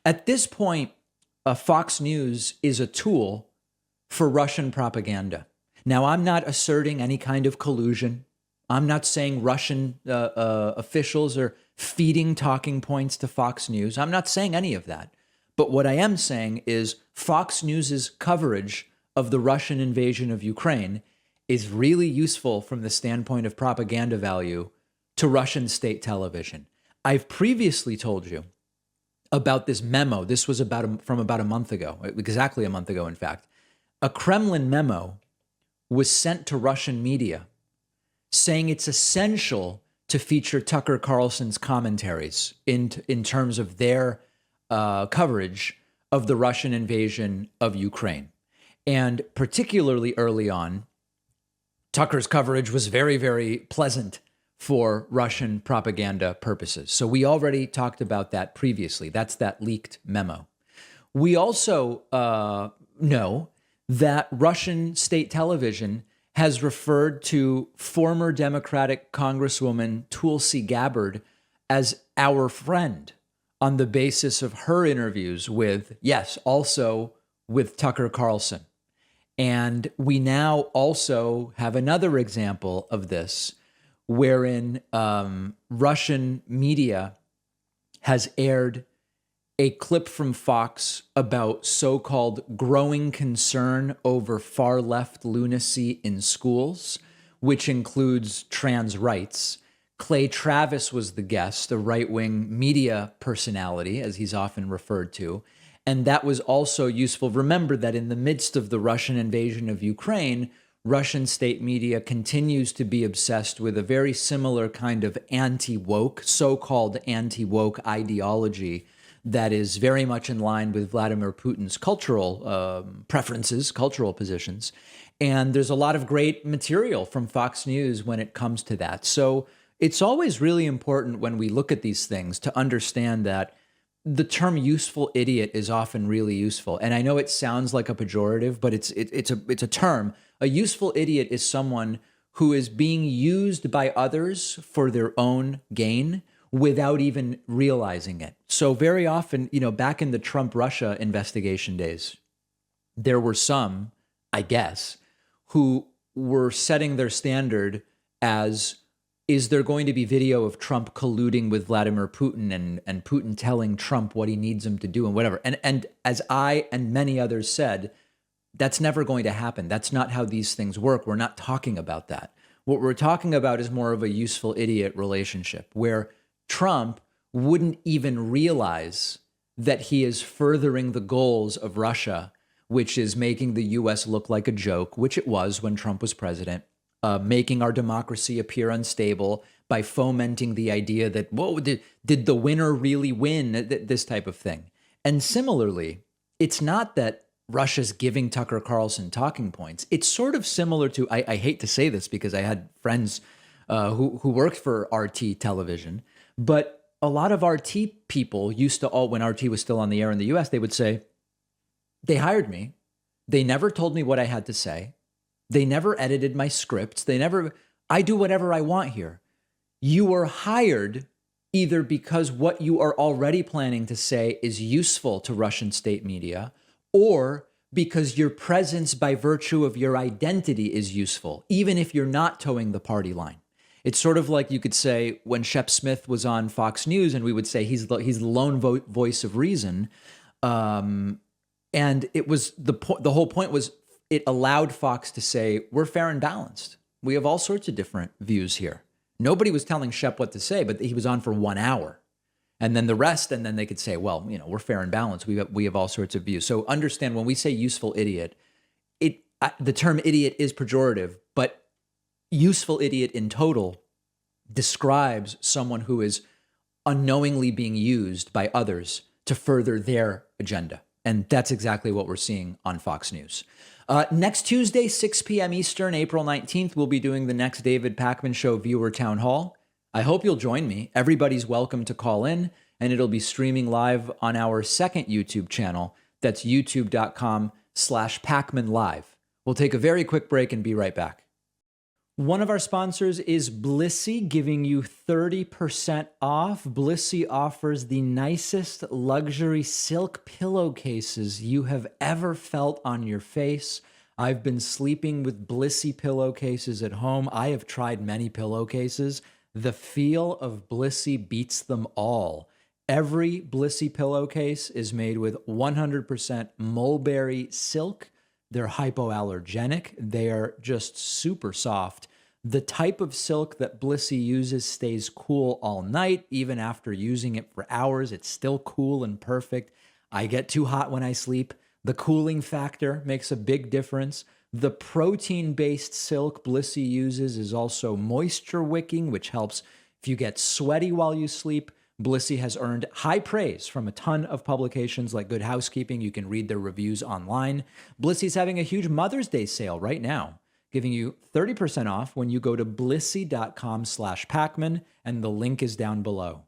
At this point, Fox News is a tool for Russian propaganda. Now, I'm not asserting any kind of collusion. I'm not saying Russian officials are feeding talking points to Fox News. I'm not saying any of that. But what I am saying is Fox News's coverage of the Russian invasion of Ukraine is really useful from the standpoint of propaganda value to Russian state television. I've previously told you about this memo. This was from about a month ago, exactly a month ago, in fact. A Kremlin memo was sent to Russian media saying it's essential to feature Tucker Carlson's commentaries in terms of their coverage of the Russian invasion of Ukraine. And particularly early on, Tucker's coverage was very, very pleasant for Russian propaganda purposes. So we already talked about that previously. That's that leaked memo. We also know that Russian state television has referred to former Democratic Congresswoman Tulsi Gabbard as our friend on the basis of her interviews with, yes, also with Tucker Carlson. And we now also have another example of this, wherein Russian media has aired a clip from Fox about so-called growing concern over far-left lunacy in schools, which includes trans rights. Clay Travis was the guest, a right-wing media personality, as he's often referred to. And that was also useful. Remember that in the midst of the Russian invasion of Ukraine, Russian state media continues to be obsessed with a very similar kind of anti-woke, so-called anti-woke ideology that is very much in line with Vladimir Putin's cultural preferences, cultural positions. And there's a lot of great material from Fox News when it comes to that. So it's always really important when we look at these things to understand that the term useful idiot is often really useful. And I know it sounds like a pejorative, but it's a term. A useful idiot is someone who is being used by others for their own gain without even realizing it. So very often, back in the Trump-Russia investigation days, there were some, I guess, who were setting their standard as, is there going to be video of Trump colluding with Vladimir Putin and Putin telling Trump what he needs him to do and whatever? And as I and many others said, that's never going to happen. That's not how these things work. We're not talking about that. What we're talking about is more of a useful idiot relationship where Trump wouldn't even realize that he is furthering the goals of Russia, which is making the U.S. look like a joke, which it was when Trump was president, making our democracy appear unstable by fomenting the idea that, whoa, did the winner really win? This type of thing. And similarly, it's not that Russia's giving Tucker Carlson talking points. It's sort of similar to, I hate to say this because I had friends who worked for RT television, but a lot of RT people used to when RT was still on the air in the US, they would say, they hired me. They never told me what I had to say. They never edited my scripts. I do whatever I want here. You were hired either because what you are already planning to say is useful to Russian state media, or because your presence by virtue of your identity is useful, even if you're not towing the party line. It's sort of like you could say when Shep Smith was on Fox News and we would say he's the lone voice of reason. And it was the whole point was it allowed Fox to say, we're fair and balanced. We have all sorts of different views here. Nobody was telling Shep what to say, but he was on for 1 hour. And then the rest, and then they could say, well, we're fair and balanced. We have all sorts of views. So understand when we say useful idiot, the term idiot is pejorative, but useful idiot in total describes someone who is unknowingly being used by others to further their agenda. And that's exactly what we're seeing on Fox News. Next Tuesday, 6 p.m. Eastern, April 19th, we'll be doing the next David Pakman Show Viewer Town Hall. I hope you'll join me. Everybody's welcome to call in, and it'll be streaming live on our second YouTube channel. That's youtube.com/PakmanLive. We'll take a very quick break and be right back. One of our sponsors is Blissy, giving you 30% off. Blissy offers the nicest luxury silk pillowcases you have ever felt on your face. I've been sleeping with Blissy pillowcases at home. I have tried many pillowcases. The feel of Blissy beats them all. Every Blissy pillowcase is made with 100% mulberry silk. They're hypoallergenic. They are just super soft. The type of silk that Blissy uses stays cool all night. Even after using it for hours, it's still cool and perfect. I get too hot when I sleep. The cooling factor makes a big difference. The protein-based silk Blissy uses is also moisture wicking, which helps if you get sweaty while you sleep. Blissy has earned high praise from a ton of publications like Good Housekeeping. You can read their reviews online. Blissy's having a huge Mother's Day sale right now, giving you 30% off when you go to blissy.com/Pacman, and the link is down below.